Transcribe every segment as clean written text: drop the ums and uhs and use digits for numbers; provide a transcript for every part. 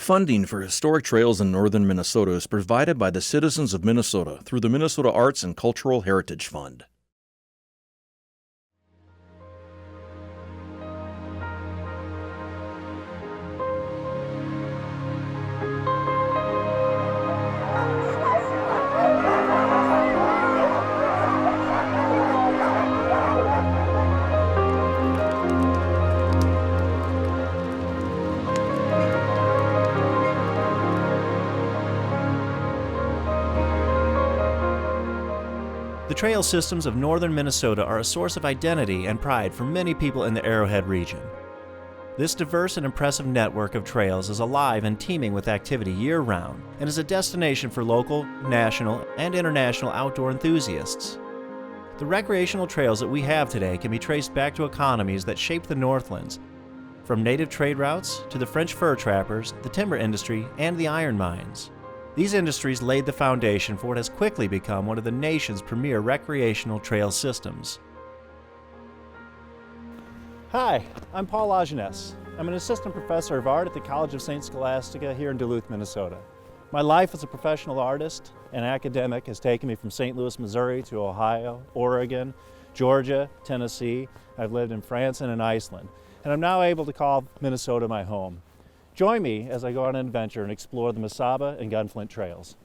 Funding for historic trails in northern Minnesota is provided by the citizens of Minnesota through the Minnesota Arts and Cultural Heritage Fund. The trail systems of northern Minnesota are a source of identity and pride for many people in the Arrowhead region. This diverse and impressive network of trails is alive and teeming with activity year-round and is a destination for local, national, and international outdoor enthusiasts. The recreational trails that we have today can be traced back to economies that shaped the Northlands, from native trade routes to the French fur trappers, the timber industry, and the iron mines. These industries laid the foundation for what has quickly become one of the nation's premier recreational trail systems. Hi, I'm Paul Lajeunesse. I'm an assistant professor of art at the College of St. Scholastica here in Duluth, Minnesota. My life as a professional artist and academic has taken me from St. Louis, Missouri to Ohio, Oregon, Georgia, Tennessee. I've lived in France and in Iceland, and I'm now able to call Minnesota my home. Join me as I go on an adventure and explore the Mesabi and Gunflint trails.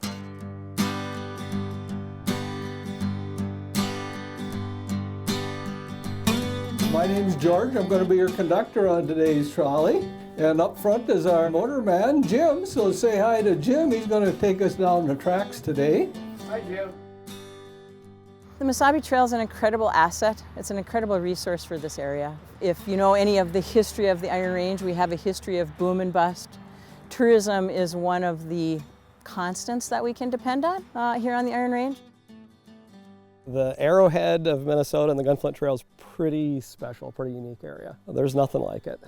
My name's George. I'm going to be your conductor on today's trolley. And up front is our motorman, Jim. So say hi to Jim. He's going to take us down the tracks today. Hi, Jim. The Mesabi Trail is an incredible asset. It's an incredible resource for this area. If you know any of the history of the Iron Range, we have a history of boom and bust. Tourism is one of the constants that we can depend on here on the Iron Range. The Arrowhead of Minnesota and the Gunflint Trail is pretty special, pretty unique area. There's nothing like it.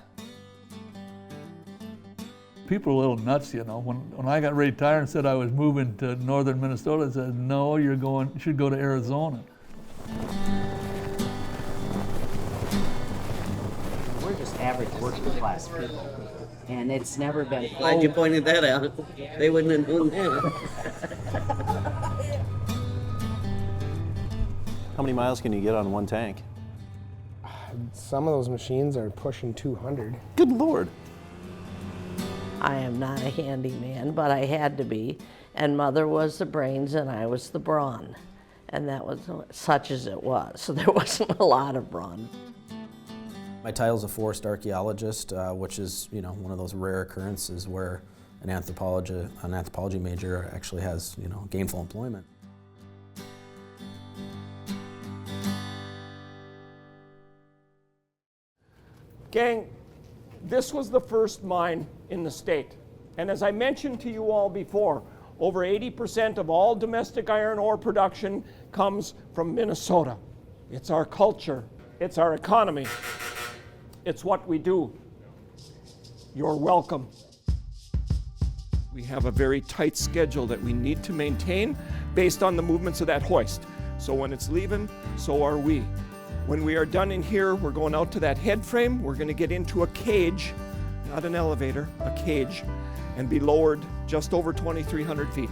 People are a little nuts, you know. When I got retired and said I was moving to northern Minnesota, I said, no, you should go to Arizona. We're just average working class people, and it's never been... Glad you pointed that out. They wouldn't have known that. How many miles can you get on one tank? Some of those machines are pushing 200. Good Lord. I am not a handyman, but I had to be. And Mother was the brains and I was the brawn. And that was such as it was. So there wasn't a lot of brawn. My title is a forest archaeologist, which is, one of those rare occurrences where an anthropology major actually has, gainful employment. Gang, this was the first mine in the state. And as I mentioned to you all before, over 80% of all domestic iron ore production comes from Minnesota. It's our culture, it's our economy, it's what we do. You're welcome. We have a very tight schedule that we need to maintain based on the movements of that hoist. So when it's leaving, so are we. When we are done in here, we're going out to that head frame. We're going to get into a cage, not an elevator, a cage, and be lowered just over 2,300 feet.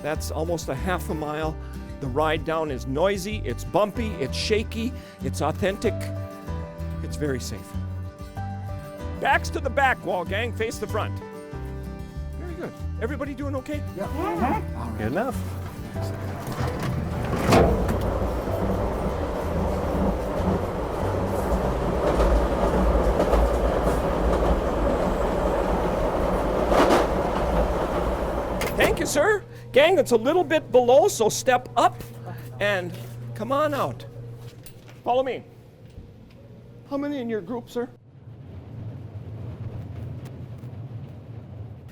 That's almost a half a mile. The ride down is noisy, it's bumpy, it's shaky, it's authentic, it's very safe. Backs to the back wall, gang, face the front. Very good. Everybody doing okay? Yeah. Mm-hmm. All right. Good enough. Thank you, sir. Gang, it's a little bit below, so step up and come on out. Follow me. How many in your group, sir?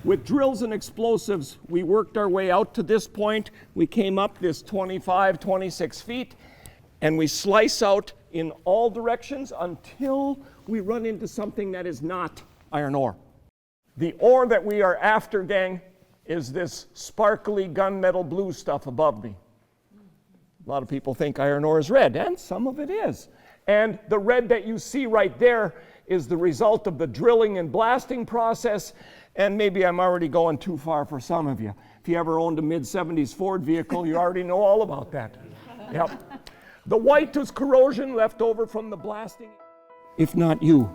With drills and explosives, we worked our way out to this point. We came up this 25, 26 feet, and we slice out in all directions until we run into something that is not iron ore. The ore that we are after, gang, is this sparkly gunmetal blue stuff above me. A lot of people think iron ore is red, and some of it is. And the red that you see right there is the result of the drilling and blasting process, And maybe I'm already going too far for some of you. If you ever owned a mid-70s Ford vehicle, you already know all about that. Yep. The white was corrosion left over from the blasting. If not you,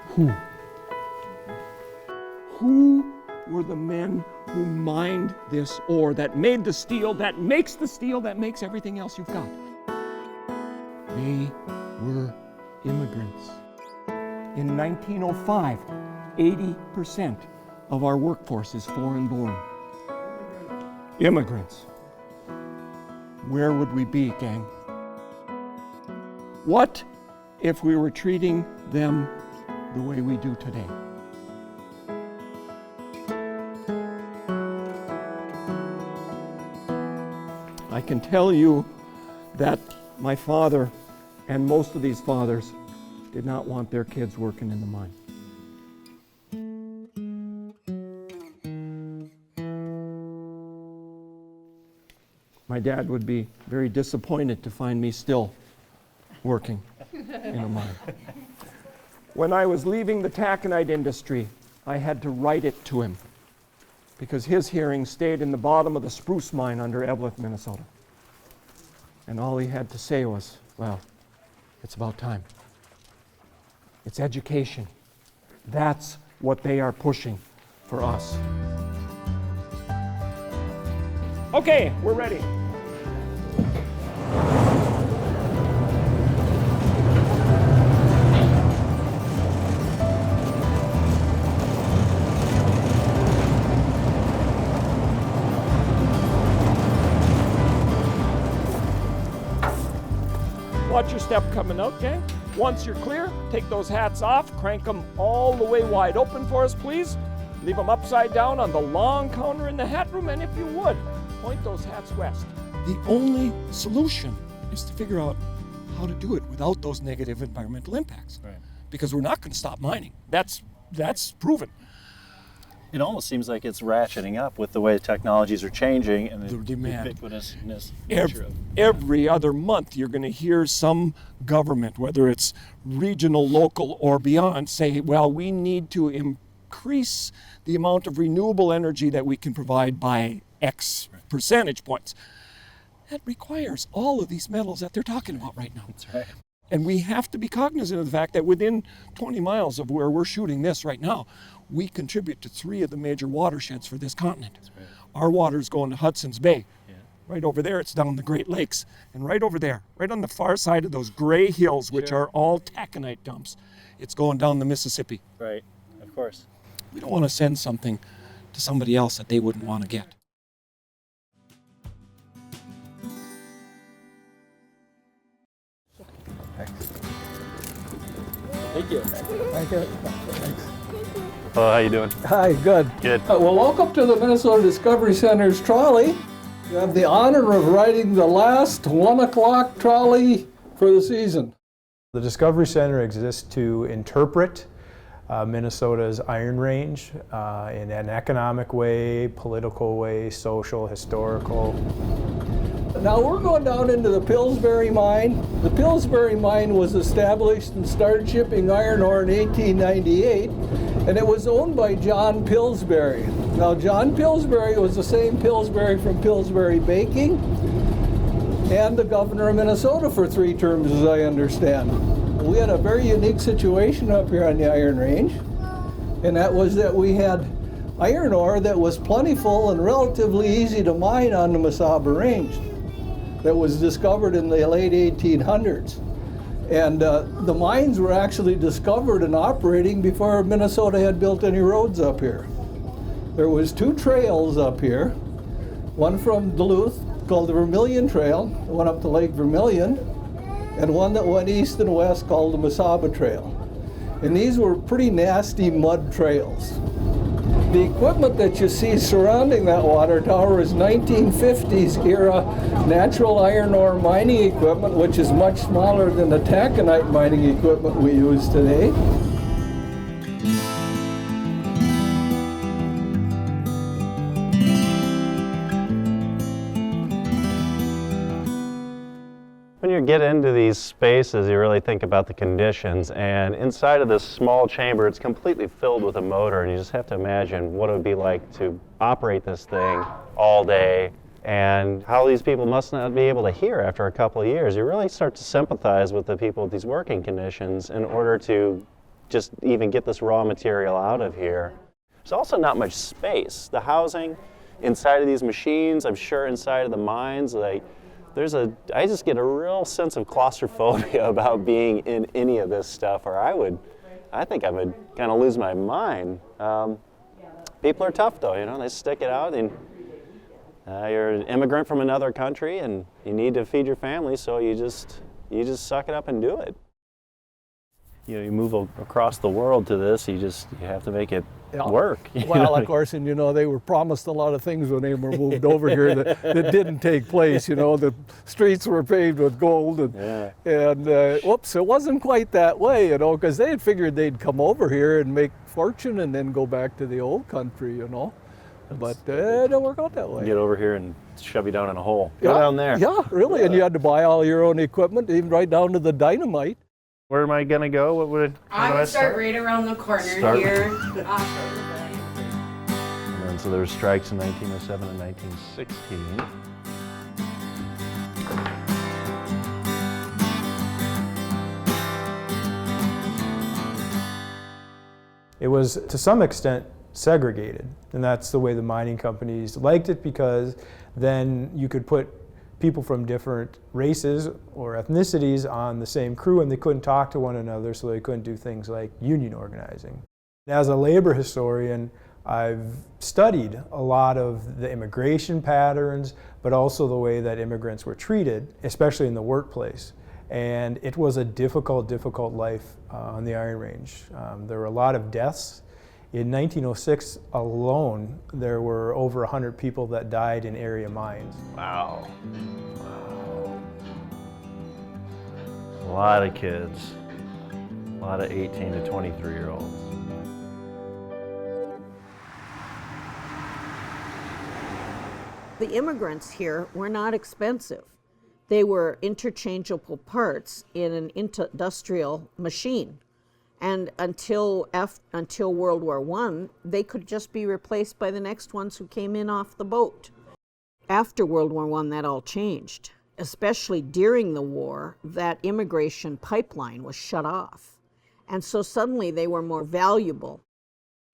who? Who were the men who mined this ore that made the steel, that makes the steel, that makes everything else you've got? They were immigrants. In 1905, 80% of our workforce is foreign-born. Immigrants. Where would we be, gang? What if we were treating them the way we do today? I can tell you that my father and most of these fathers did not want their kids working in the mine. My dad would be very disappointed to find me still working in a mine. When I was leaving the taconite industry, I had to write it to him because his hearing stayed in the bottom of the spruce mine under Eveleth, Minnesota. And all he had to say was, well, it's about time. It's education. That's what they are pushing for us. Okay, we're ready. Watch your step coming out, gang. Once you're clear, take those hats off, crank them all the way wide open for us, please. Leave them upside down on the long counter in the hat room, and if you would, point those hats west. The only solution is to figure out how to do it without those negative environmental impacts. Right. Because we're not going to stop mining. That's proven. It almost seems like it's ratcheting up with the way technologies are changing and the demand. ubiquitousness. Every other month, you're going to hear some government, whether it's regional, local, or beyond, say, well, we need to increase the amount of renewable energy that we can provide by X percentage points. That requires all of these metals that they're talking about right now. That's right. And we have to be cognizant of the fact that within 20 miles of where we're shooting this right now, we contribute to 3 of the major watersheds for this continent. That's right. Our water's going to Hudson's Bay. Yeah. Right over there, it's down the Great Lakes. And right over there, right on the far side of those gray hills, which are all taconite dumps, it's going down the Mississippi. Right, of course. We don't want to send something to somebody else that they wouldn't want to get. Thank you. Thank you. Thanks. Oh, how you doing? Hi, good. Good. Well, welcome to the Minnesota Discovery Center's trolley. You have the honor of riding the last 1 o'clock trolley for the season. The Discovery Center exists to interpret Minnesota's Iron Range in an economic way, political way, social, historical. Now we're going down into the Pillsbury mine. The Pillsbury mine was established and started shipping iron ore in 1898, and it was owned by John Pillsbury. Now John Pillsbury was the same Pillsbury from Pillsbury Baking and the governor of Minnesota for 3 terms, as I understand. We had a very unique situation up here on the Iron Range, and that was that we had iron ore that was plentiful and relatively easy to mine on the Mesabi Range. That was discovered in the late 1800s. And the mines were actually discovered and operating before Minnesota had built any roads up here. There was 2 trails up here, one from Duluth called the Vermilion Trail, that went up to Lake Vermilion, and one that went east and west called the Mesabi Trail. And these were pretty nasty mud trails. The equipment that you see surrounding that water tower is 1950s era natural iron ore mining equipment, which is much smaller than the taconite mining equipment we use today. When you get into these spaces, you really think about the conditions, and inside of this small chamber, it's completely filled with a motor, and you just have to imagine what it would be like to operate this thing all day, and how these people must not be able to hear after a couple of years. You really start to sympathize with the people with these working conditions in order to just even get this raw material out of here. There's also not much space. The housing inside of these machines, I'm sure inside of the mines, I just get a real sense of claustrophobia about being in any of this stuff, or I think I would kind of lose my mind. People are tough though, you know, they stick it out, and you're an immigrant from another country and you need to feed your family, so you just suck it up and do it. You know, you move across the world to this, you have to make it work. Well, of course, and you know, they were promised a lot of things when they were moved over here that didn't take place. You know, the streets were paved with gold, and whoops, it wasn't quite that way, you know, because they had figured they'd come over here and make fortune and then go back to the old country, you know. But it didn't work out that way. Get over here and shove you down in a hole. Go down there. Yeah, really, and you had to buy all your own equipment, even right down to the dynamite. Where am I gonna go? I would start right around the corner here. And then so there were strikes in 1907 and 1916. It was to some extent segregated, and that's the way the mining companies liked it, because then you could put people from different races or ethnicities on the same crew and they couldn't talk to one another, so they couldn't do things like union organizing. As a labor historian, I've studied a lot of the immigration patterns, but also the way that immigrants were treated, especially in the workplace. And it was a difficult life on the Iron Range. There were a lot of deaths. In 1906 alone, there were over 100 people that died in area mines. Wow. A lot of kids, a lot of 18 to 23-year-olds. The immigrants here were not expensive. They were interchangeable parts in an industrial machine. And until World War I, they could just be replaced by the next ones who came in off the boat. After World War I, that all changed. Especially during the war, that immigration pipeline was shut off. And so suddenly they were more valuable.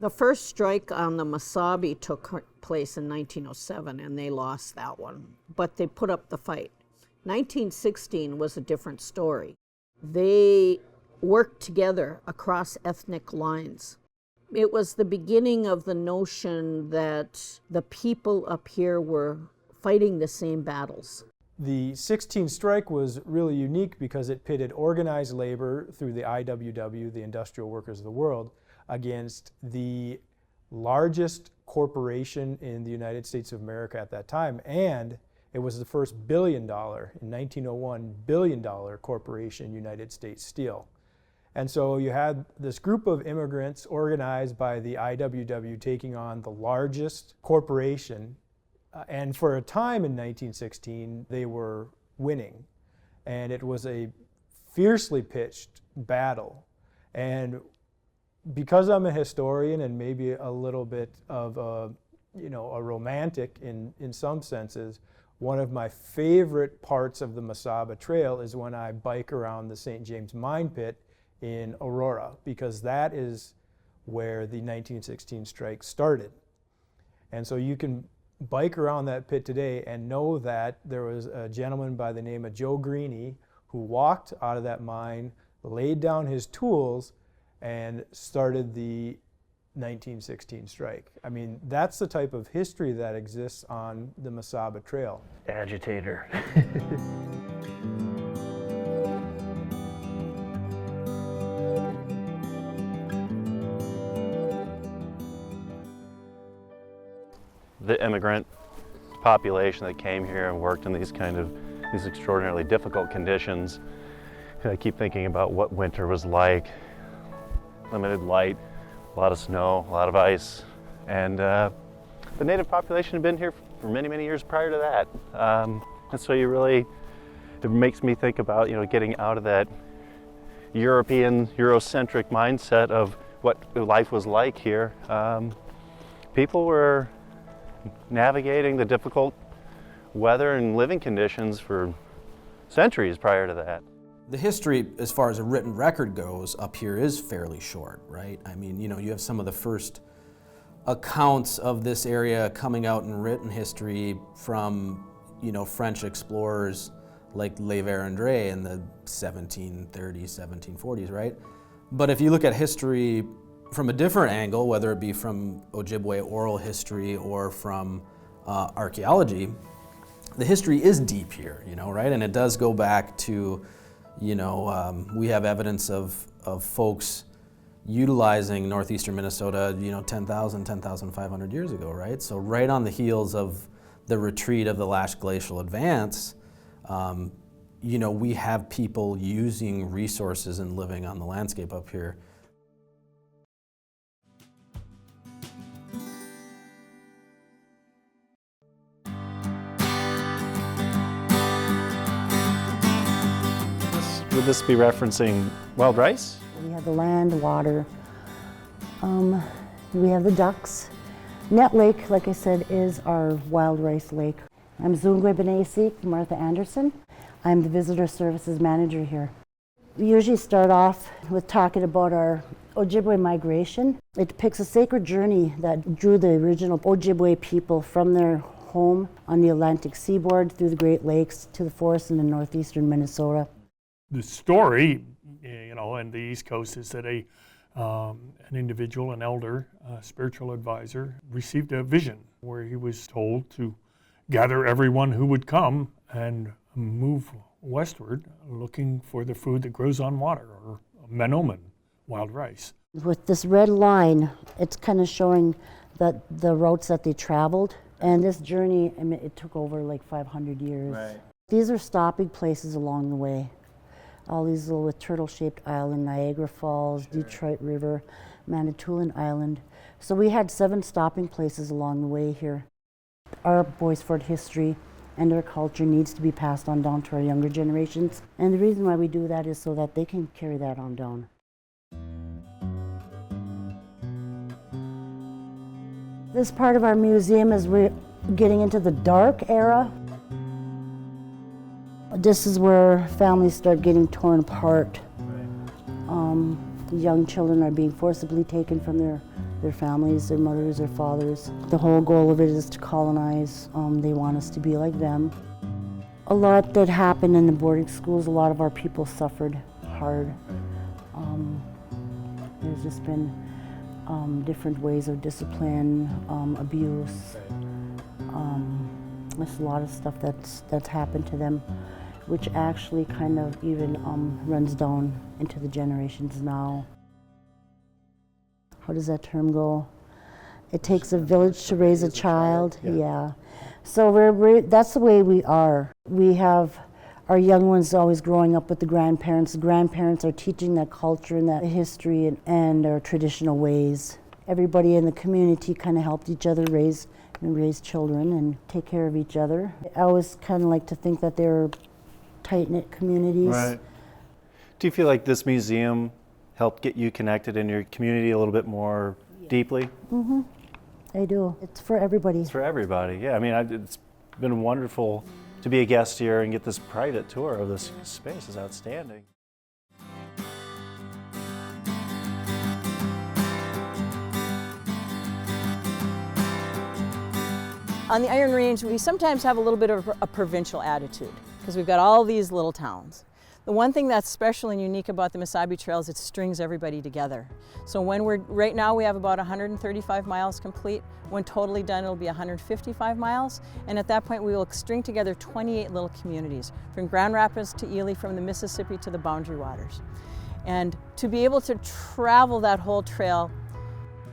The first strike on the Mesabi took place in 1907, and they lost that one. But they put up the fight. 1916 was a different story. They worked together across ethnic lines. It was the beginning of the notion that the people up here were fighting the same battles. The 16 strike was really unique because it pitted organized labor through the IWW, the Industrial Workers of the World, against the largest corporation in the United States of America at that time, and it was the first $1 billion, in 1901, $1 billion corporation, United States Steel. And so you had this group of immigrants organized by the IWW taking on the largest corporation, and for a time in 1916, they were winning. And it was a fiercely pitched battle. And because I'm a historian and maybe a little bit of a romantic in some senses, one of my favorite parts of the Mesabi Trail is when I bike around the St. James Mine Pit in Aurora, because that is where the 1916 strike started. And so you can bike around that pit today and know that there was a gentleman by the name of Joe Greeny who walked out of that mine, laid down his tools, and started the 1916 strike. I mean, that's the type of history that exists on the Mesabi Trail. Agitator. The immigrant population that came here and worked in these extraordinarily difficult conditions. I keep thinking about what winter was like. Limited light, a lot of snow, a lot of ice, and the native population had been here for many, many years prior to that. And so you really It makes me think about, getting out of that European, Eurocentric mindset of what life was like here. People were navigating the difficult weather and living conditions for centuries prior to that. The history, as far as a written record goes, up here is fairly short, right? I mean, you have some of the first accounts of this area coming out in written history from, French explorers like Le Vérendrye in the 1730s, 1740s, right? But if you look at history from a different angle, whether it be from Ojibwe oral history or from archaeology, the history is deep here, right? And it does go back to, we have evidence of folks utilizing northeastern Minnesota, 10,000, 10,500 years ago, right? So right on the heels of the retreat of the last glacial advance, we have people using resources and living on the landscape up here. Would this be referencing wild rice? We have the land, water. We have the ducks. Net Lake, like I said, is our wild rice lake. I'm Zungwe Benesi, Martha Anderson. I'm the Visitor Services Manager here. We usually start off with talking about our Ojibwe migration. It depicts a sacred journey that drew the original Ojibwe people from their home on the Atlantic seaboard through the Great Lakes to the forests in the northeastern Minnesota. The story, on the East Coast is that an individual, an elder, a spiritual advisor, received a vision where he was told to gather everyone who would come and move westward looking for the food that grows on water, or menomen, wild rice. With this red line, it's kind of showing that the routes that they traveled. And this journey, it took over like 500 years. Right. These are stopping places along the way. All these little with turtle-shaped island, Niagara Falls, sure. Detroit River, Manitoulin Island. So we had 7 stopping places along the way here. Our Bois Forte history and our culture needs to be passed on down to our younger generations. And the reason why we do that is so that they can carry that on down. This part of our museum is we're getting into the dark era. This is where families start getting torn apart. Young children are being forcibly taken from their families, their mothers, their fathers. The whole goal of it is to colonize. They want us to be like them. A lot that happened in the boarding schools, a lot of our people suffered hard. There's just been different ways of discipline, abuse. There's a lot of stuff that's happened to them, which actually kind of even runs down into the generations now. How does that term go? It takes a village to raise a child. Yeah. So that's the way we are. We have our young ones always growing up with the grandparents. The grandparents are teaching that culture and that history and our traditional ways. Everybody in the community kind of helped each other raise children and take care of each other. I always kind of like to think that they're tight-knit communities. Right. Do you feel like this museum helped get you connected in your community a little bit more deeply? Mm-hmm. I do. It's for everybody. It's for everybody, yeah. I mean, it's been wonderful to be a guest here and get this private tour of this space. Is outstanding. On the Iron Range, we sometimes have a little bit of a provincial attitude because we've got all these little towns. The one thing that's special and unique about the Mesabi Trail is it strings everybody together. So right now we have about 135 miles complete. When totally done, it'll be 155 miles. And at that point, we will string together 28 little communities, from Grand Rapids to Ely, from the Mississippi to the Boundary Waters. And to be able to travel that whole trail,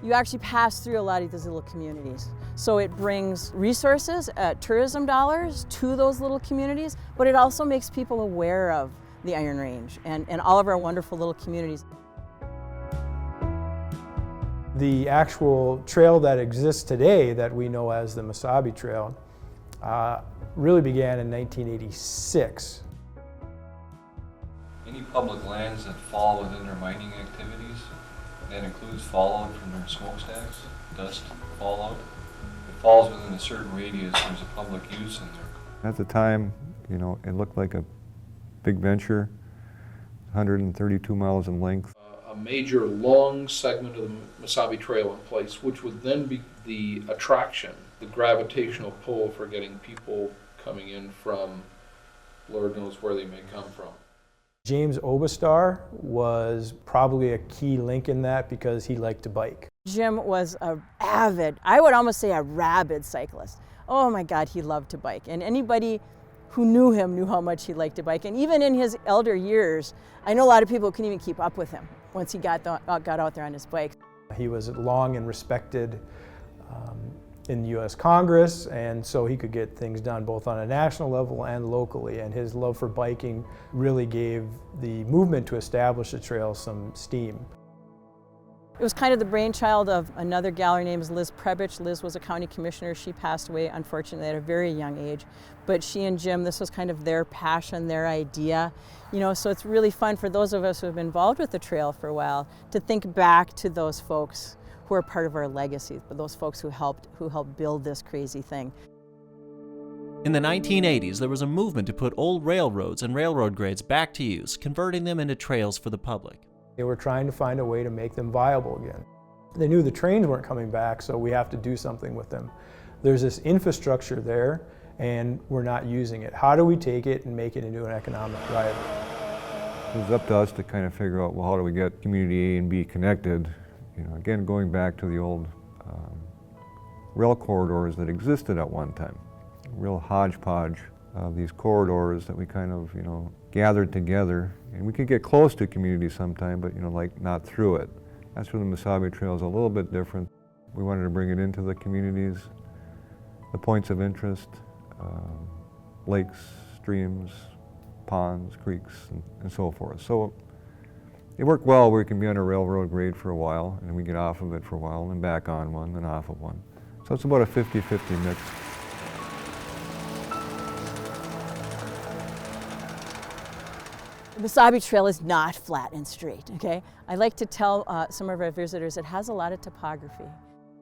you actually pass through a lot of these little communities. So it brings resources, tourism dollars to those little communities, but it also makes people aware of the Iron Range and all of our wonderful little communities. The actual trail that exists today that we know as the Mesabi Trail really began in 1986. any public lands that fall within their mining activities. That includes fallout from their smokestacks, dust fallout. If it falls within a certain radius, there's a public use in there. At the time, you know, it looked like a big venture, 132 miles in length. A major long segment of the Mesabi Trail in place, which would then be the attraction, the gravitational pull for getting people coming in from Lord knows where they may come from. James Obastar was probably a key link in that because he liked to bike. Jim was an avid, I would almost say a rabid cyclist. Oh my God, he loved to bike. And anybody who knew him knew how much he liked to bike. And even in his elder years, I know a lot of people couldn't even keep up with him once he got out there on his bike. He was long and respected in the U.S. Congress, and so he could get things done both on a national level and locally. And his love for biking really gave the movement to establish the trail some steam. It was kind of the brainchild of another gal. Her name is Liz Prebich. Liz was a county commissioner. She passed away, unfortunately, at a very young age. But she and Jim, this was kind of their passion, their idea. You know, so it's really fun for those of us who have been involved with the trail for a while to think back to those folks who are part of our legacy, but those folks who helped build this crazy thing. In the 1980s, there was a movement to put old railroads and railroad grades back to use, converting them into trails for the public. They were trying to find a way to make them viable again. They knew the trains weren't coming back, so we have to do something with them. There's this infrastructure there, and we're not using it. How do we take it and make it into an economic driver? It was up to us to kind of figure out, well, how do we get community A and B connected? You know, again, going back to the old rail corridors that existed at one time. Real hodgepodge of these corridors that we kind of, you know, gathered together. And we could get close to community sometime, but, you know, like not through it. That's where the Mesabi Trail is a little bit different. We wanted to bring it into the communities, the points of interest, lakes, streams, ponds, creeks, and so forth. So it worked well where you can be on a railroad grade for a while, and then we get off of it for a while, and then back on one, then off of one. So it's about a 50-50 mix. The Mesabi Trail is not flat and straight, okay? I like to tell some of our visitors it has a lot of topography.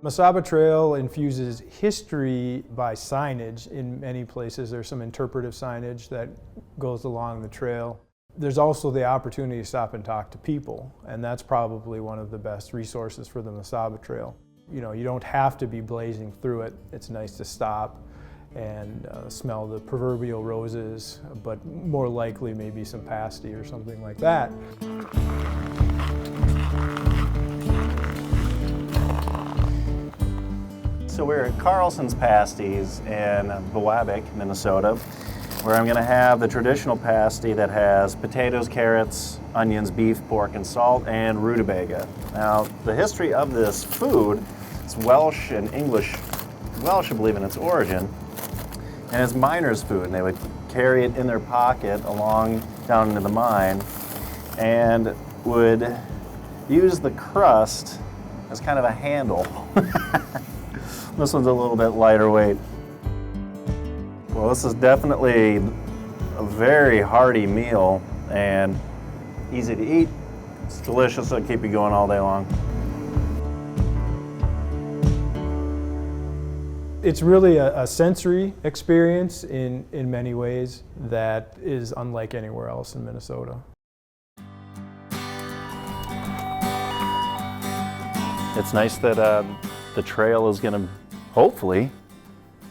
Mesabi Trail infuses history by signage in many places. There's some interpretive signage that goes along the trail. There's also the opportunity to stop and talk to people, and that's probably one of the best resources for the Mesabi Trail. You know, you don't have to be blazing through it. It's nice to stop and smell the proverbial roses, but more likely maybe some pasty or something like that. So we're at Carlson's Pasties in Bowabic, Minnesota, where I'm going to have the traditional pasty that has potatoes, carrots, onions, beef, pork, and salt, and rutabaga. Now, the history of this food, it's Welsh and English. Welsh, I believe, in its origin, and it's miners' food, and they would carry it in their pocket along down into the mine, and would use the crust as kind of a handle. This one's a little bit lighter weight. Well, this is definitely a very hearty meal and easy to eat. It's delicious, it'll keep you going all day long. It's really a sensory experience in many ways that is unlike anywhere else in Minnesota. It's nice that the trail is going to hopefully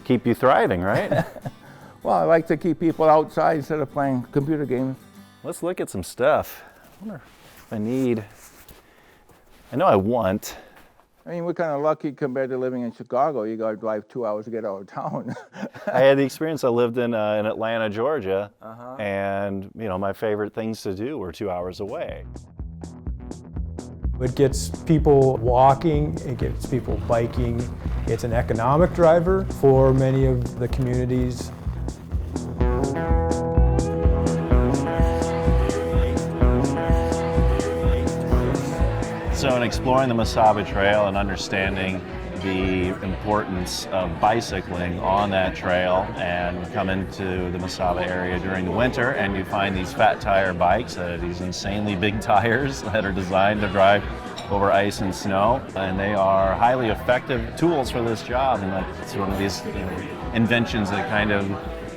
keep you thriving, right? Well, I like to keep people outside instead of playing computer games. Let's look at some stuff. I wonder if I need, I know I want. I mean, we're kind of lucky compared to living in Chicago. You got to drive 2 hours to get out of town. I had the experience, I lived in Atlanta, Georgia, and you know, my favorite things to do were 2 hours away. It gets people walking, it gets people biking. It's an economic driver for many of the communities. So in exploring the Mesabi Trail and understanding the importance of bicycling on that trail, and come into the Mesabi area during the winter and you find these fat tire bikes, these insanely big tires that are designed to drive over ice and snow, and they are highly effective tools for this job, and that's one of these inventions that kind of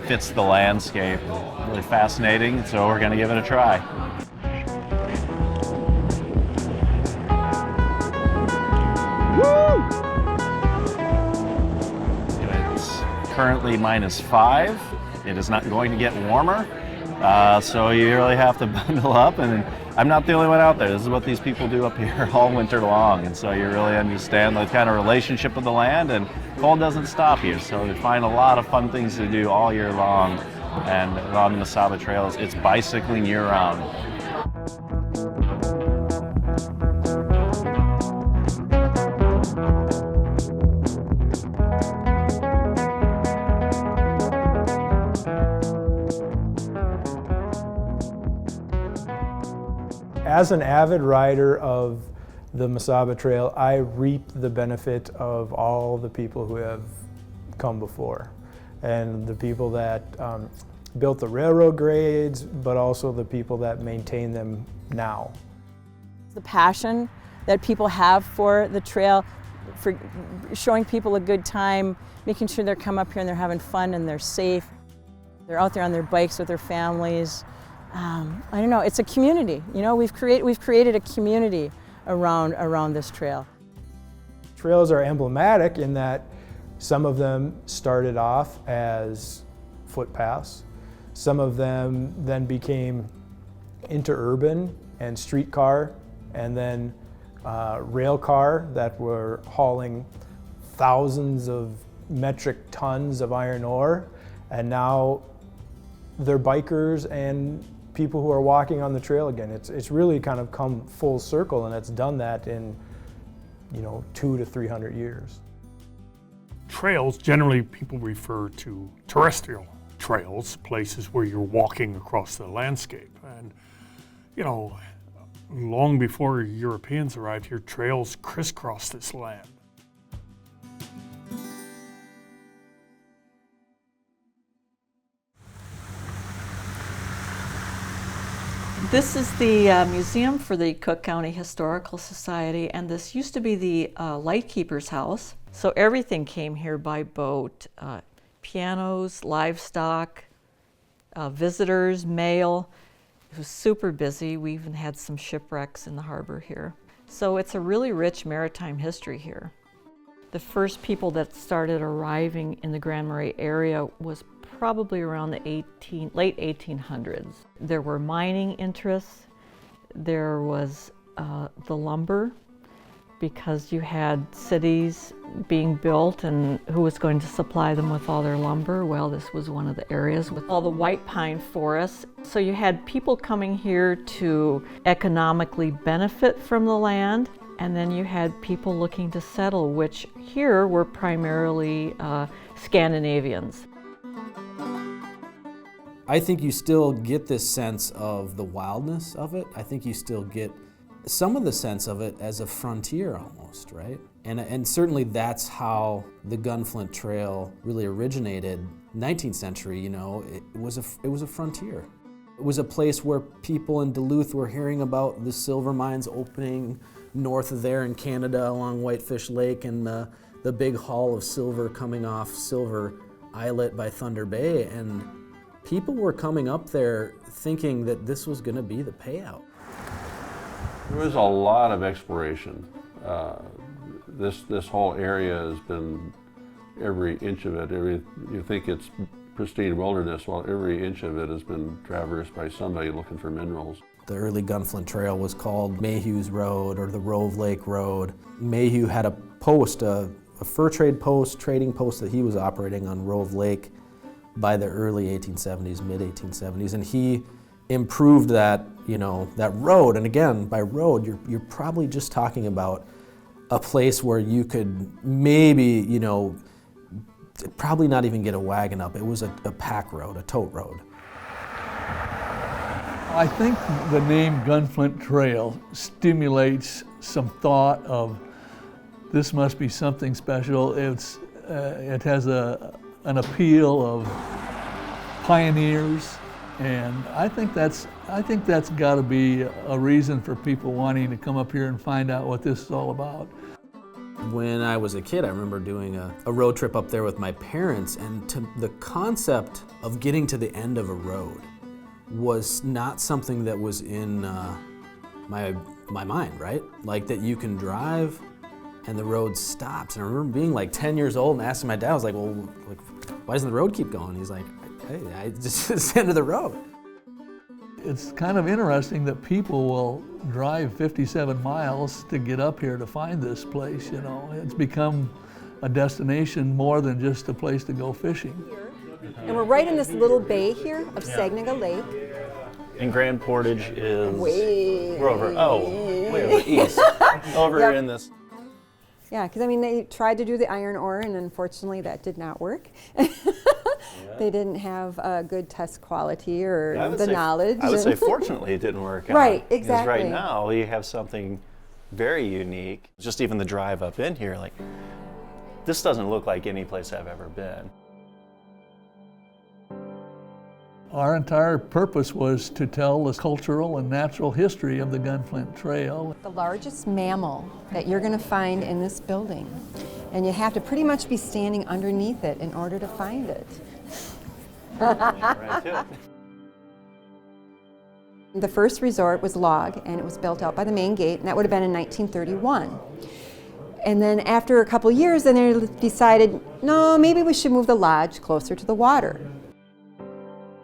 fits the landscape. Really fascinating, so we're going to give it a try. It's currently -5. It is not going to get warmer, so you really have to bundle up, and I'm not the only one out there. This is what these people do up here all winter long, and so you really understand the kind of relationship with the land, and cold doesn't stop you, so you find a lot of fun things to do all year long. And on the Mesabi trails, it's bicycling year-round. As an avid rider of the Mesabi Trail, I reap the benefit of all the people who have come before, and the people that built the railroad grades, but also the people that maintain them now. The passion that people have for the trail, for showing people a good time, making sure they're come up here and they're having fun and they're safe. They're out there on their bikes with their families. I don't know, it's a community. You know, we've created a community around this trail. Trails are emblematic in that some of them started off as footpaths. Some of them then became interurban and streetcar, and then rail car that were hauling thousands of metric tons of iron ore, and now they're bikers and people who are walking on the trail again. It's really kind of come full circle, and it's done that in 200 to 300 years. Trails, generally people refer to terrestrial trails, places where you're walking across the landscape. And, long before Europeans arrived here, trails crisscrossed this land. This is the museum for the Cook County Historical Society, and this used to be the lightkeeper's house. So everything came here by boat, pianos, livestock, visitors, mail. It was super busy. We even had some shipwrecks in the harbor here. So it's a really rich maritime history here. The first people that started arriving in the Grand Marais area was probably around the late 1800s. There were mining interests. There was the lumber, because you had cities being built, and who was going to supply them with all their lumber? Well, this was one of the areas with all the white pine forests. So you had people coming here to economically benefit from the land, and then you had people looking to settle, which here were primarily Scandinavians. I think you still get this sense of the wildness of it. I think you still get some of the sense of it as a frontier almost, right? And certainly that's how the Gunflint Trail really originated. 19th century, it was a frontier. It was a place where people in Duluth were hearing about the silver mines opening north of there in Canada along Whitefish Lake, and the big haul of silver coming off Silver Islet by Thunder Bay, and people were coming up there thinking that this was going to be the payout. There was a lot of exploration. This whole area has been, every inch of it, you think it's pristine wilderness, well, every inch of it has been traversed by somebody looking for minerals. The early Gunflint Trail was called Mayhew's Road or the Rove Lake Road. Mayhew had a post, a fur trade post, trading post that he was operating on Rove Lake by the early 1870s, mid 1870s, and he improved that, that road. And again, by road, you're probably just talking about a place where you could maybe, probably not even get a wagon up. It was a pack road, a tote road. I think the name Gunflint Trail stimulates some thought of this must be something special. It has an appeal of pioneers, and I think that's got to be a reason for people wanting to come up here and find out what this is all about. When I was a kid, I remember doing a road trip up there with my parents, and the concept of getting to the end of a road was not something that was in my mind, right? Like that you can drive and the road stops. And I remember being like 10 years old and asking my dad, I was like, well, like, why doesn't the road keep going? He's like, hey, it's the end of the road. It's kind of interesting that people will drive 57 miles to get up here to find this place, you know. It's become a destination more than just a place to go fishing. And we're right in this little bay here of Sagnaga Lake. And Grand Portage is way over east, over in this. Yeah, because I mean, they tried to do the iron ore, and unfortunately that did not work. They didn't have a good test quality or knowledge. I would say fortunately it didn't work out. Right, exactly. Because right now you have something very unique. Just even the drive up in here, like, this doesn't look like any place I've ever been. Our entire purpose was to tell the cultural and natural history of the Gunflint Trail. The largest mammal that you're going to find in this building, and you have to pretty much be standing underneath it in order to find it. The first resort was log, and it was built out by the main gate, and that would have been in 1931. And then after a couple years, then they decided, no, maybe we should move the lodge closer to the water.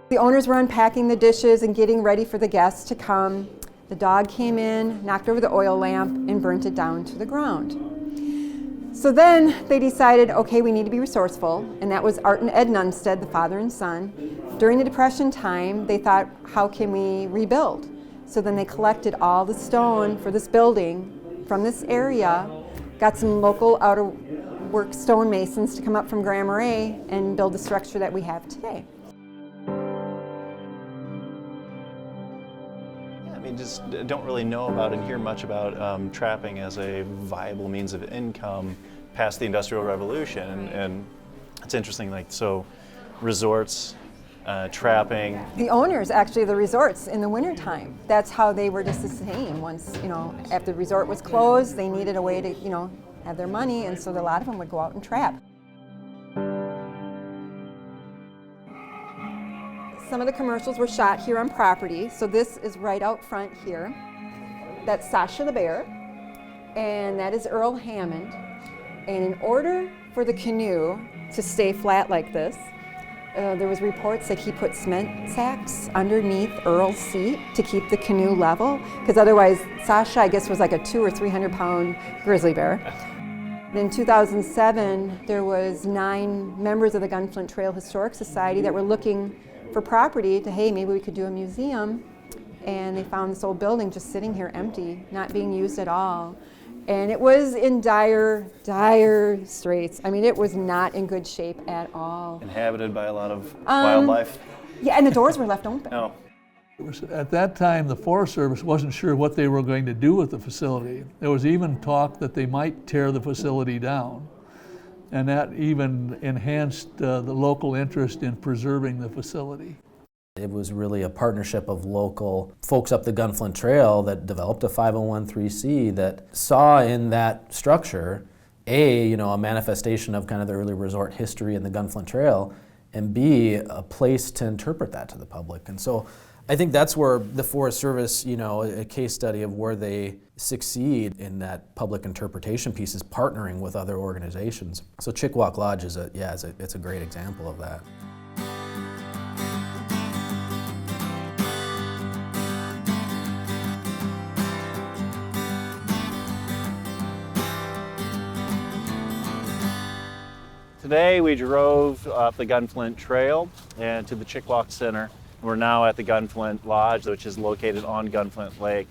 The owners were unpacking the dishes and getting ready for the guests to come. The dog came in, knocked over the oil lamp, and burnt it down to the ground. So then they decided, okay, we need to be resourceful, and that was Art and Ed Nunstead, the father and son. During the Depression time, they thought, how can we rebuild? So then they collected all the stone for this building from this area, got some local outer work stonemasons to come up from Grand Marais and build the structure that we have today. I mean, just don't really know about and hear much about trapping as a viable means of income past the Industrial Revolution, and it's interesting, like, so resorts, trapping. The owners, actually, of the resorts in the wintertime, that's how they were just sustaining. Once, you know, after the resort was closed, they needed a way to, you know, have their money, and so a lot of them would go out and trap. Some of the commercials were shot here on property, so this is right out front here. That's Sasha the Bear, and that is Earl Hammond. And in order for the canoe to stay flat like this, there was reports that he put cement sacks underneath Earl's seat to keep the canoe level, because otherwise Sasha, I guess, was like a 200 or 300 pound grizzly bear. In 2007, there was 9 members of the Gunflint Trail Historic Society that were looking for property to, hey, maybe we could do a museum, and they found this old building just sitting here empty, not being used at all. And it was in dire straits. I mean, it was not in good shape at all. Inhabited by a lot of wildlife. Yeah, and the doors were left open. No. At that time, the Forest Service wasn't sure what they were going to do with the facility. There was even talk that they might tear the facility down. And that even enhanced the local interest in preserving the facility. It was really a partnership of local folks up the Gunflint Trail that developed a 501(c) that saw in that structure, A, you know, a manifestation of kind of the early resort history in the Gunflint Trail, and B, a place to interpret that to the public. And so I think that's where the Forest Service, you know, a case study of where they succeed in that public interpretation piece is partnering with other organizations. So Chik-Wauk Lodge is it's a great example of that. Today we drove up the Gunflint Trail and to the Chik-Wauk Center. We're now at the Gunflint Lodge, which is located on Gunflint Lake.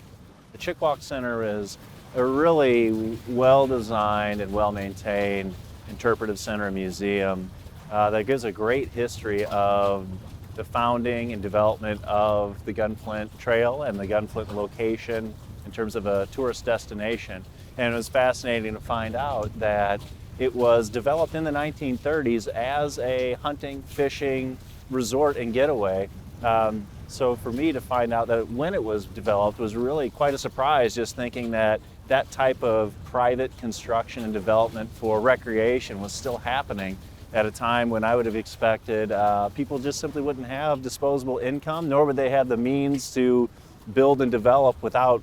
The Chik-Wauk Center is a really well-designed and well-maintained interpretive center and museum that gives a great history of the founding and development of the Gunflint Trail and the Gunflint location in terms of a tourist destination. And it was fascinating to find out that it was developed in the 1930s as a hunting, fishing, resort and getaway. So for me to find out that when it was developed was really quite a surprise, just thinking that that type of private construction and development for recreation was still happening at a time when I would have expected people just simply wouldn't have disposable income, nor would they have the means to build and develop without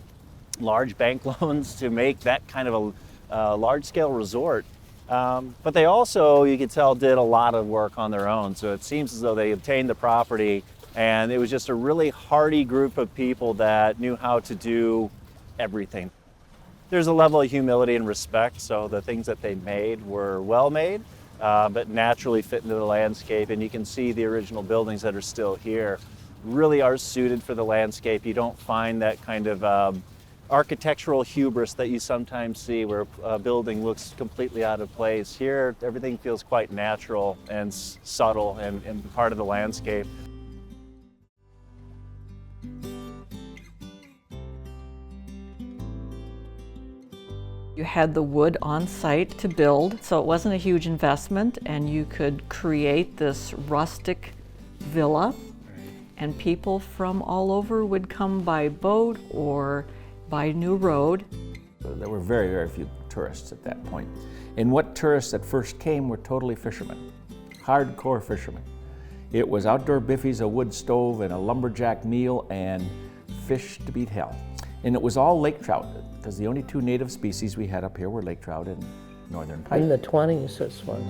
large bank loans to make that kind of a large-scale resort. But they also, you could tell, did a lot of work on their own. So it seems as though they obtained the property, and it was just a really hardy group of people that knew how to do everything. There's a level of humility and respect, so the things that they made were well made, but naturally fit into the landscape. And you can see the original buildings that are still here really are suited for the landscape. You don't find that kind of architectural hubris that you sometimes see where a building looks completely out of place. Here, everything feels quite natural and subtle and part of the landscape. You had the wood on site to build, so it wasn't a huge investment, and you could create this rustic villa, and people from all over would come by boat or by new road. There were very, very few tourists at that point. And what tourists at first came were totally fishermen, hardcore fishermen. It was outdoor biffies, a wood stove, and a lumberjack meal, and fish to beat hell. And it was all lake trout, because the only two native species we had up here were lake trout and northern pike. In the 20s, this was.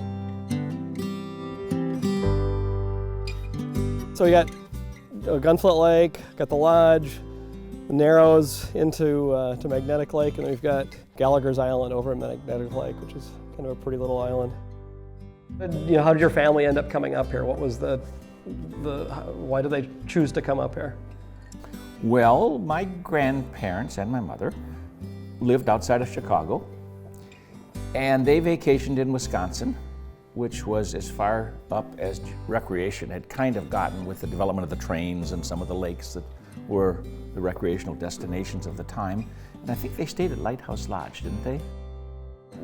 So we got Gunflint Lake, got the lodge, the Narrows into to Magnetic Lake, and then we've got Gallagher's Island over at Magnetic Lake, which is kind of a pretty little island. You know, how did your family end up coming up here? What was why did they choose to come up here? Well, my grandparents and my mother lived outside of Chicago, and they vacationed in Wisconsin, which was as far up as recreation had kind of gotten with the development of the trains and some of the lakes that were the recreational destinations of the time. And I think they stayed at Lighthouse Lodge, didn't they?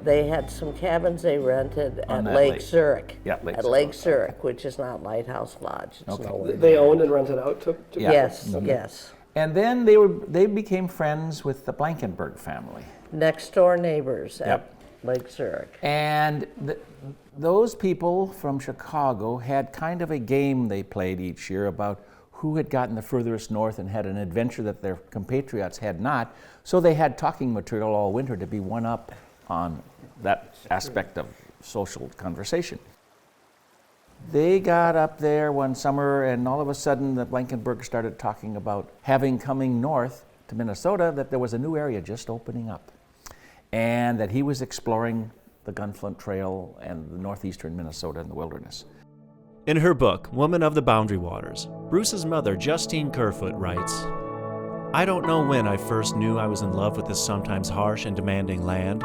They had some cabins they rented at Lake Zurich. Yeah, Lake Zurich, which is not Lighthouse Lodge. It's nowhere They near. owned and rented out to Yeah. Yes, Mhm. yes. And then they became friends with the Blankenberg family. Next door neighbors at Lake Zurich. And those people from Chicago had kind of a game they played each year about who had gotten the furthest north and had an adventure that their compatriots had not. So they had talking material all winter to be one up on that aspect of social conversation. They got up there one summer, and all of a sudden the Blankenberg started talking about having coming north to Minnesota, that there was a new area just opening up, and that he was exploring the Gunflint Trail and the northeastern Minnesota and the wilderness. In her book, Woman of the Boundary Waters, Bruce's mother, Justine Kerfoot, writes, "I don't know when I first knew I was in love with this sometimes harsh and demanding land.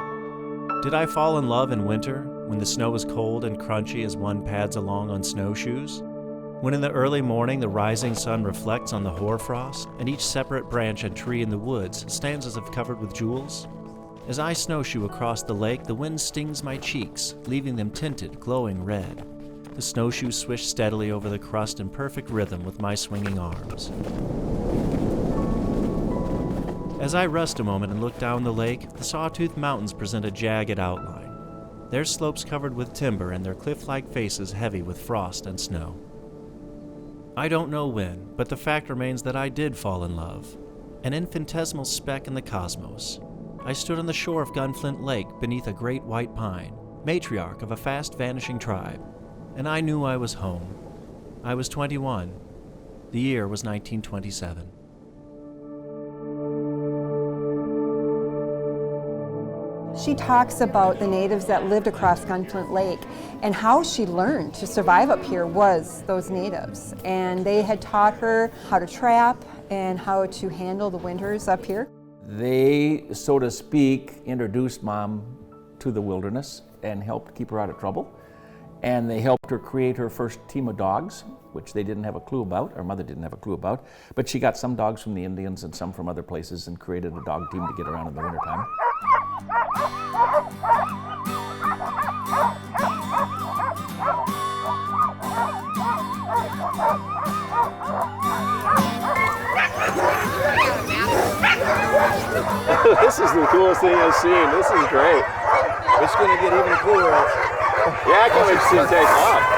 Did I fall in love in winter, when the snow is cold and crunchy as one pads along on snowshoes? When in the early morning the rising sun reflects on the hoarfrost, and each separate branch and tree in the woods stands as if covered with jewels? As I snowshoe across the lake, the wind stings my cheeks, leaving them tinted, glowing red. The snowshoes swish steadily over the crust in perfect rhythm with my swinging arms. As I rest a moment and look down the lake, the Sawtooth Mountains present a jagged outline, their slopes covered with timber and their cliff-like faces heavy with frost and snow. I don't know when, but the fact remains that I did fall in love, an infinitesimal speck in the cosmos. I stood on the shore of Gunflint Lake beneath a great white pine, matriarch of a fast-vanishing tribe, and I knew I was home. I was 21. The year was 1927. She talks about the natives that lived across Gunflint Lake, and how she learned to survive up here was those natives. And they had taught her how to trap and how to handle the winters up here. They, so to speak, introduced Mom to the wilderness and helped keep her out of trouble. And they helped her create her first team of dogs, which they didn't have a clue about, her mother didn't have a clue about, but she got some dogs from the Indians and some from other places and created a dog team to get around in the wintertime. This is the coolest thing I've seen. This is great. It's going to get even cooler. Yeah, I can't wait to see it take off.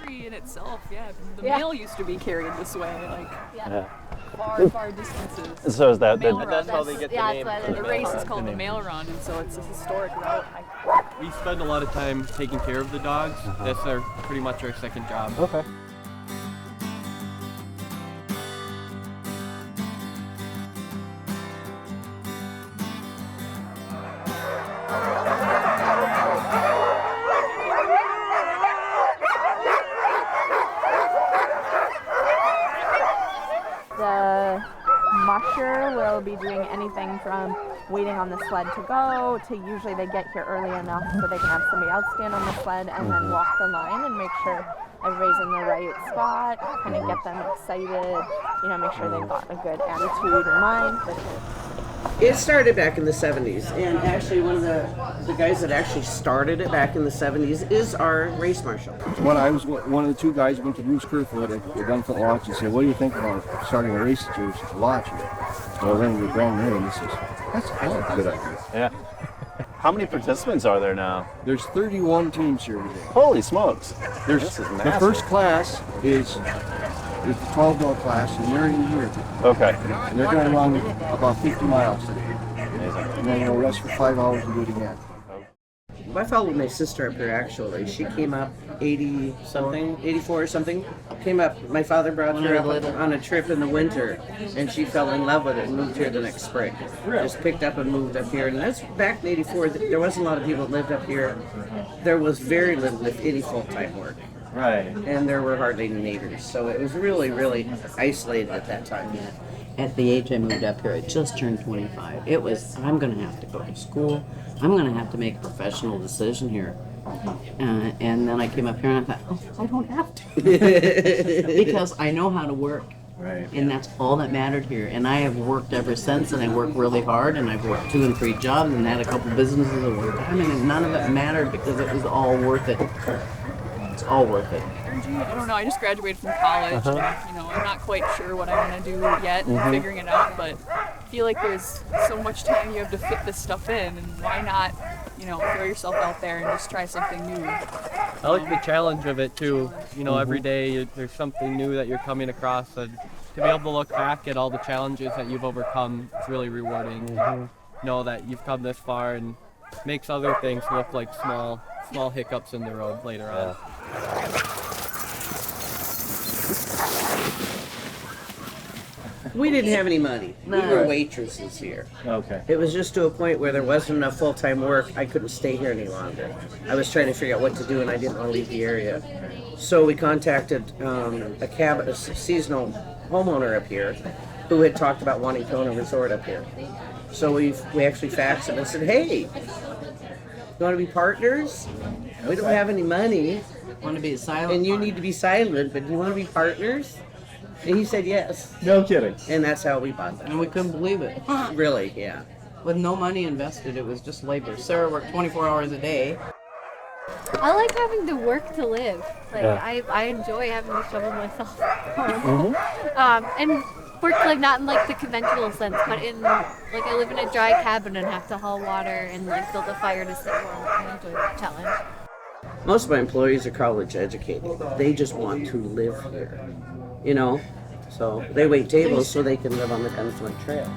In itself, yeah. The mail used to be carried this way, like far distances. And so is that Mail the, run. That's how they get the name. The race is called the mail run, and so it's a historic route. We spend a lot of time taking care of the dogs. That's pretty much our second job. Okay. The musher will be doing anything from waiting on the sled to go to usually they get here early enough so they can have somebody else stand on the sled and then walk the line and make sure everybody's in the right spot, kind of get them excited, you know, make sure they've got a good attitude in mind. It started back in the 70s, and actually one of the guys that actually started it back in the 70s is our race marshal. When I was one of the two guys who went to Bruce Kerfoot at the Gunflint Lodge and said, "What do you think about starting a race at your lodge here?" So I ran to the Grand Mayor and he says, "That's a good idea." Yeah. How many participants are there now? There's 31 teams here today. Holy smokes. There's This is the massive. first class is the 12-door class, and they're in here. Okay. And they're going to run about 50 miles today. And then they'll rest for 5 hours and do it again. I followed my sister up here actually. She came up 80 something, 84 or something. Came up, my father brought her up on a trip in the winter and she fell in love with it and moved here the next spring. Just picked up and moved up here. And that's back in 84. There wasn't a lot of people that lived up here. There was very little, if any, full-time work. Right. And there were hardly any neighbors. So it was really, really isolated at that time. At the age I moved up here, I just turned 25. It was, I'm going to have to go to school. I'm going to have to make a professional decision here. And then I came up here and I thought, oh, I don't have to. Because I know how to work. Right. And that's all that mattered here. And I have worked ever since, and I worked really hard, and I've worked 2 and 3 jobs and had a couple businesses at work. I mean, none of it mattered because it was all worth it. It's all worth it. I don't know, I just graduated from college, and, you know, I'm not quite sure what I want to do yet, figuring it out, but I feel like there's so much time you have to fit this stuff in, and why not, you know, throw yourself out there and just try something new. I like the challenge of it too. You know, every day there's something new that you're coming across, and to be able to look back at all the challenges that you've overcome, it's really rewarding. Know that you've come this far and makes other things look like small hiccups in the road later on. We didn't have any money. We were waitresses here. Okay. It was just to a point where there wasn't enough full-time work. I couldn't stay here any longer. I was trying to figure out what to do, and I didn't want to leave the area. So we contacted a seasonal homeowner up here who had talked about wanting to own a resort up here. So we actually faxed him and said, "Hey, you want to be partners? We don't have any money. Want to be a silent and you partner. need to be silent, but do you want to be partners?" And he said yes. No kidding. And that's how we bought that. And we couldn't believe it. Really, yeah. With no money invested, it was just labor. Sarah worked 24 hours a day. I like having to work to live. Like Yeah. I enjoy having to shovel myself home. And work like not in like the conventional sense, but in like I live in a dry cabin and have to haul water and like build a fire to stay warm. I enjoy that challenge. Most of my employees are college educated. They just want to live here, you know? So they wait tables so they can live on the Gunflint Trail.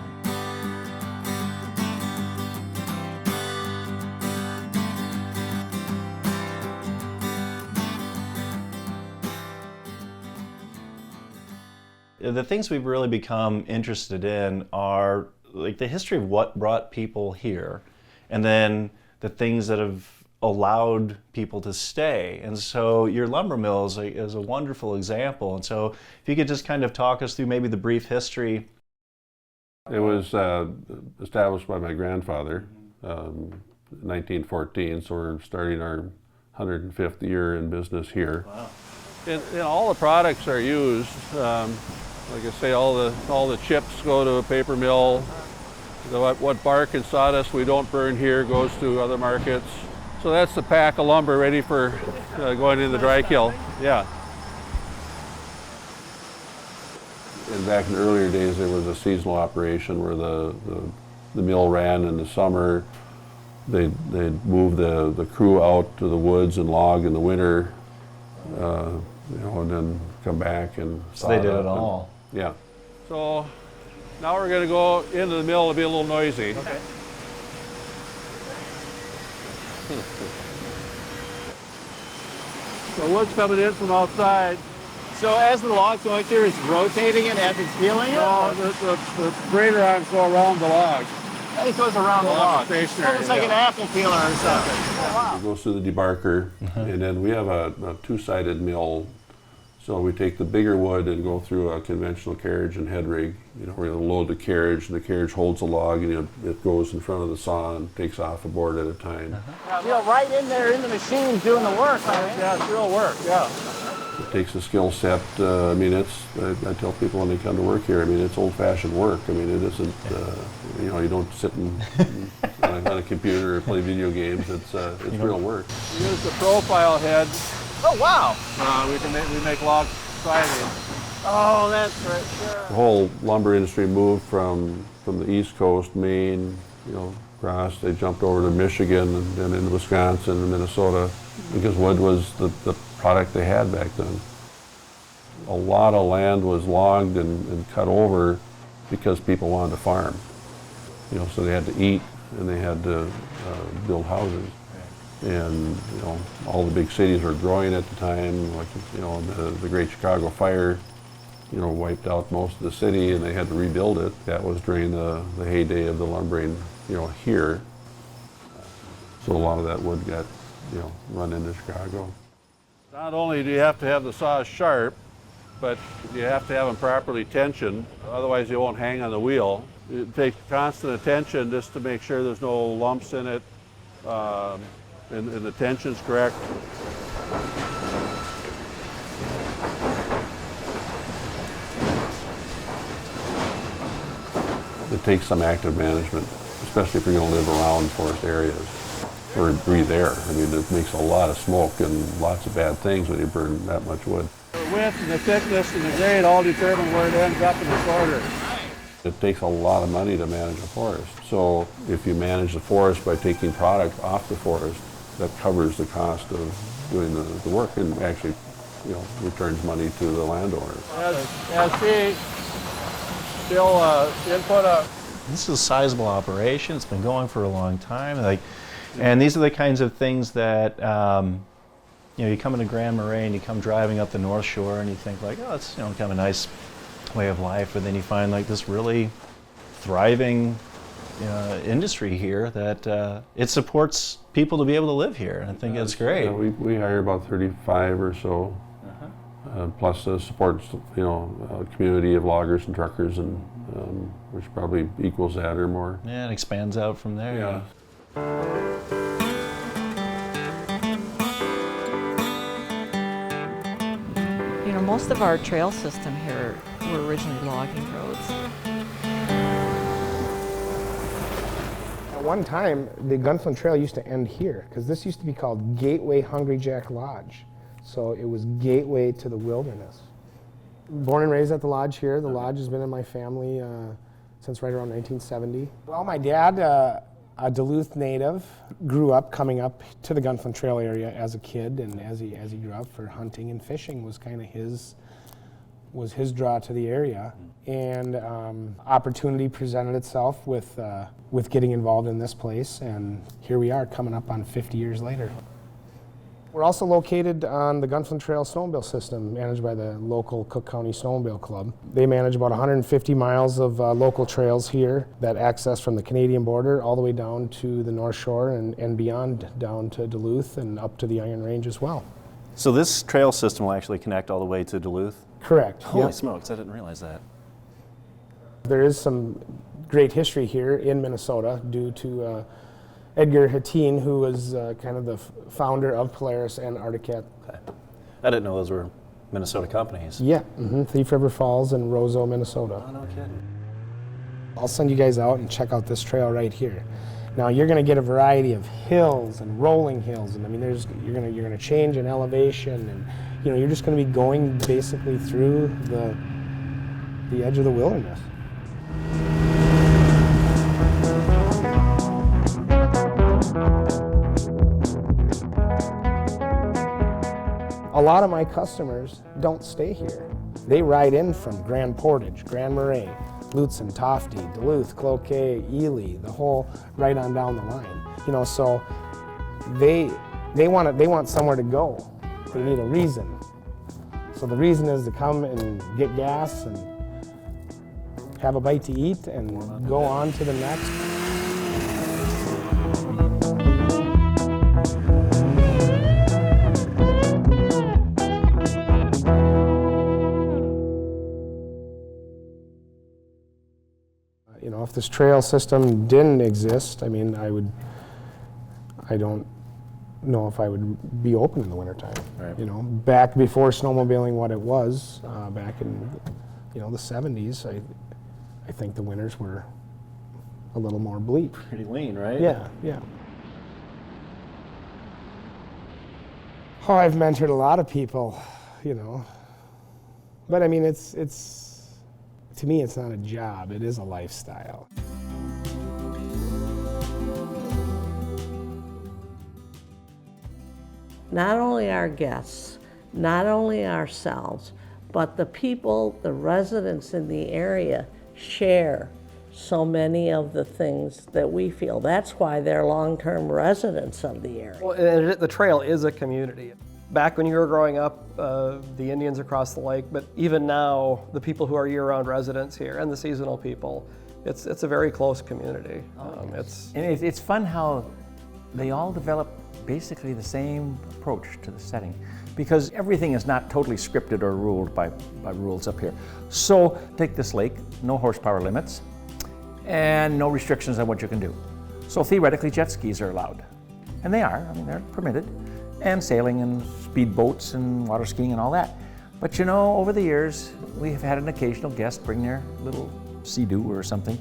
The things we've really become interested in are like the history of what brought people here, and then the things that have allowed people to stay. And so your lumber mill is a wonderful example. And so if you could just kind of talk us through maybe the brief history. It was established by my grandfather. 1914, so we're starting our 105th year in business here. Wow. And all the products are used. Like I say, all the chips go to a paper mill. What bark and sawdust we don't burn here goes to other markets. So that's the pack of lumber ready for going in the dry kiln. Yeah. And back in earlier days, there was a seasonal operation where the mill ran in the summer. They'd move the crew out to the woods and log in the winter, and then come back and so they did it all. Yeah. So now we're going to go into the mill. It'll be a little noisy. Okay. So wood's coming in from outside. So as the log's going through, it's rotating it as it's peeling it? No, the grater arms go around the log. It goes around the log. Stationary. It's like an apple peeler or something. Oh, wow. It goes through the debarker, and then we have a two-sided mill. So we take the bigger wood and go through a conventional carriage and head rig. We're going to load the carriage, and the carriage holds the log, and it goes in front of the saw and takes off a board at a time. Right in there in the machine doing the work. Right? Yeah, it's real work, yeah. It takes a skill set. I tell people when they come to work here, it's old-fashioned work. It isn't, you don't sit on a computer or play video games. It's real work. We use the profile head. Oh, wow. We make log siding. Oh, that's right, sure. The whole lumber industry moved from the East Coast, Maine, across. They jumped over to Michigan and then into Wisconsin and Minnesota because wood was the product they had back then. A lot of land was logged and cut over because people wanted to farm. So they had to eat and they had to build houses. And all the big cities were growing at the time, like the Great Chicago Fire, wiped out most of the city, and they had to rebuild it. That was during the heyday of the lumbering, here. So a lot of that wood got, run into Chicago. Not only do you have to have the saws sharp, but you have to have them properly tensioned, otherwise they won't hang on the wheel. It takes constant attention just to make sure there's no lumps in it. And the tension's correct. It takes some active management, especially if you're going to live around forest areas or breathe air. It makes a lot of smoke and lots of bad things when you burn that much wood. The width and the thickness and the grade all determine where it ends up in the sorter. It takes a lot of money to manage a forest. So if you manage the forest by taking product off the forest, that covers the cost of doing the work and actually, returns money to the landowners. As she still input This is a sizable operation. It's been going for a long time. And these are the kinds of things that, you come into Grand Marais, you come driving up the North Shore, and you think it's kind of a nice way of life, but then you find this really thriving industry here that it supports people to be able to live here, and I think it's great. Yeah, we hire about 35 or so, plus supports a community of loggers and truckers, and which probably equals that or more. Yeah, it expands out from there. Yeah. Most of our trail system here were originally logging roads. At one time, the Gunflint Trail used to end here, because this used to be called Gateway Hungry Jack Lodge. So it was gateway to the wilderness. Born and raised at the lodge here. The lodge has been in my family since right around 1970. Well, my dad, a Duluth native, grew up coming up to the Gunflint Trail area as a kid, and as he grew up, for hunting and fishing was kind of his draw to the area. And opportunity presented itself with getting involved in this place, and here we are coming up on 50 years later. We're also located on the Gunflint Trail Snowmobile system, managed by the local Cook County Snowmobile Club. They manage about 150 miles of local trails here that access from the Canadian border all the way down to the North Shore and beyond, down to Duluth and up to the Iron Range as well. So this trail system will actually connect all the way to Duluth? Correct. Holy smokes, I didn't realize that. There is some great history here in Minnesota due to Edgar Hatteen, who was kind of the founder of Polaris and Arctic. Okay. I didn't know those were Minnesota companies. Yeah, Thief River Falls and Roseau, Minnesota. Oh, no kidding. I'll send you guys out and check out this trail right here. Now you're going to get a variety of hills and rolling hills, and I mean, you're going to change in elevation, and you're just going to be going basically through the edge of the wilderness. A lot of my customers don't stay here. They ride in from Grand Portage, Grand Marais, Lutsen, Tofty, Duluth, Cloquet, Ely, the whole right on down the line. So they want somewhere to go. They need a reason. So the reason is to come and get gas and have a bite to eat and go on to the next. If this trail system didn't exist, I mean, I don't know if I would be open in the wintertime. Right. Back before snowmobiling what it was, back in, the 70s, I think the winters were a little more bleak. Pretty lean, right? Yeah. Oh, I've mentored a lot of people, but I mean, it's to me, it's not a job, it is a lifestyle. Not only our guests, not only ourselves, but the people, the residents in the area share so many of the things that we feel. That's why they're long-term residents of the area. Well, the trail is a community. Back when you were growing up, the Indians across the lake, but even now, the people who are year-round residents here and the seasonal people, it's a very close community. It's fun how they all develop basically the same approach to the setting, because everything is not totally scripted or ruled by rules up here. So take this lake, no horsepower limits, and no restrictions on what you can do. So theoretically, jet skis are allowed. And they are, I mean, they're permitted. And sailing and speed boats and water skiing and all that. But over the years, we have had an occasional guest bring their little Sea-Doo or something,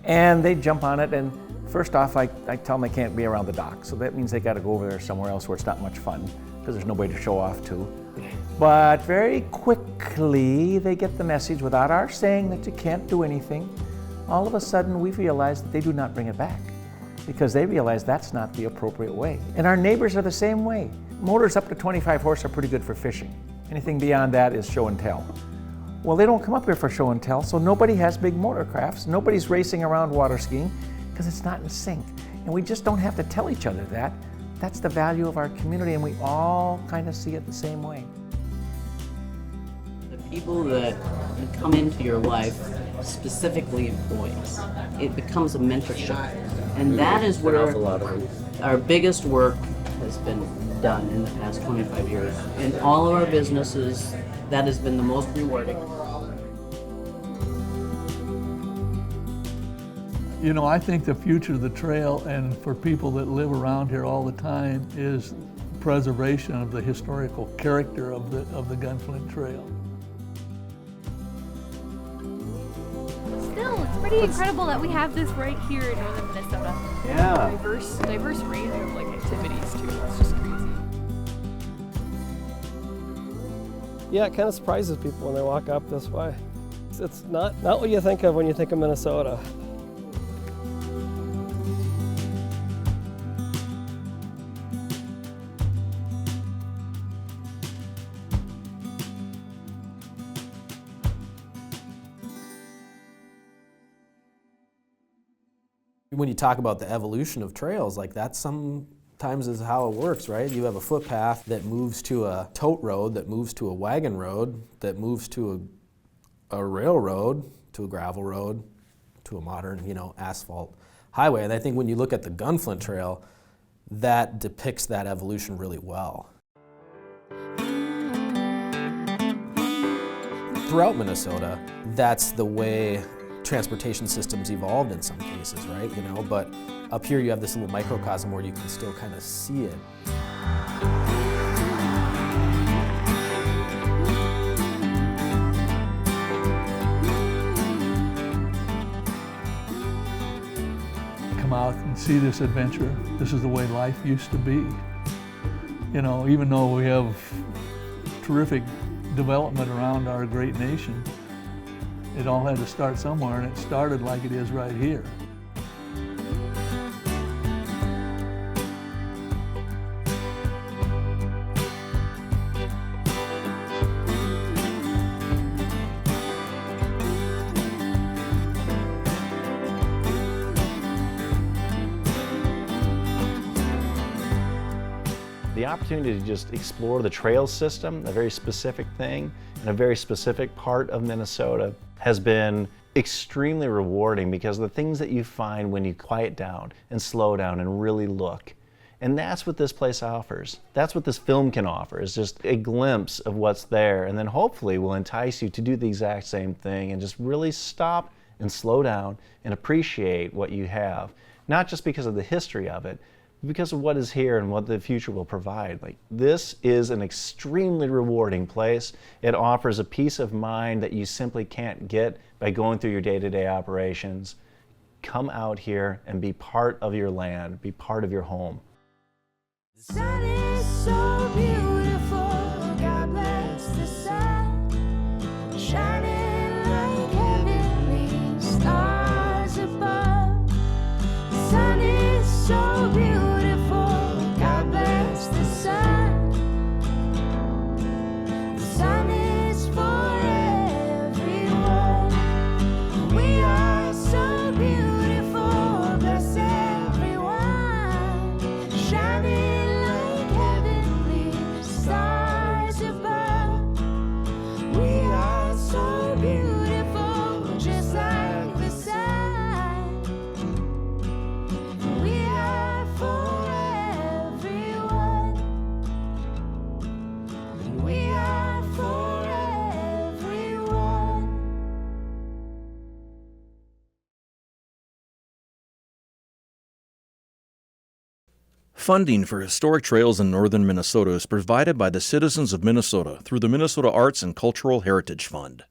and they jump on it, and first off, I tell them they can't be around the dock, so that means they gotta go over there somewhere else where it's not much fun, because there's nobody to show off to. But very quickly, they get the message, without our saying that you can't do anything, all of a sudden we realize that they do not bring it back, because they realize that's not the appropriate way. And our neighbors are the same way. Motors up to 25 horse are pretty good for fishing. Anything beyond that is show and tell. Well, they don't come up here for show and tell, so nobody has big motor crafts. Nobody's racing around water skiing because it's not in sync. And we just don't have to tell each other that. That's the value of our community, and we all kind of see it the same way. The people that come into your life, specifically boys, it becomes a mentorship. And that is where our biggest work has been done in the past 25 years. In all of our businesses, that has been the most rewarding. I think the future of the trail, and for people that live around here all the time, is preservation of the historical character of the Gunflint Trail. Still, it's pretty incredible that we have this right here in northern Minnesota. Yeah. Diverse range of activities too. It's just crazy. Yeah, it kind of surprises people when they walk up this way. It's not what you think of when you think of Minnesota. When you talk about the evolution of trails, that sometimes is how it works, right? You have a footpath that moves to a tote road, that moves to a wagon road, that moves to a railroad, to a gravel road, to a modern, asphalt highway. And I think when you look at the Gunflint Trail, that depicts that evolution really well. Throughout Minnesota, that's the way transportation systems evolved in some cases, right? You know, but up here you have this little microcosm where you can still kind of see it. Come out and see this adventure. This is the way life used to be. You know, even though we have terrific development around our great nation, it all had to start somewhere, and it started like it is right here. The opportunity to just explore the trail system, a very specific thing, in a very specific part of Minnesota, has been extremely rewarding because of the things that you find when you quiet down and slow down and really look. And that's what this place offers. That's what this film can offer, is just a glimpse of what's there, and then hopefully will entice you to do the exact same thing and just really stop and slow down and appreciate what you have. Not just because of the history of it, because of what is here and what the future will provide. Like, this is an extremely rewarding place. It offers a peace of mind that you simply can't get by going through your day-to-day operations. Come out here and be part of your land, be part of your home. The sun is so beautiful, God bless the sun, shining like heavenly stars above. The sun is so beautiful, God bless the sun. The sun is for everyone. We are so beautiful, bless everyone, shining like heavenly stars above. We are so beautiful, just like the sun. We are for everyone. We are for everyone. Funding for historic trails in northern Minnesota is provided by the citizens of Minnesota through the Minnesota Arts and Cultural Heritage Fund.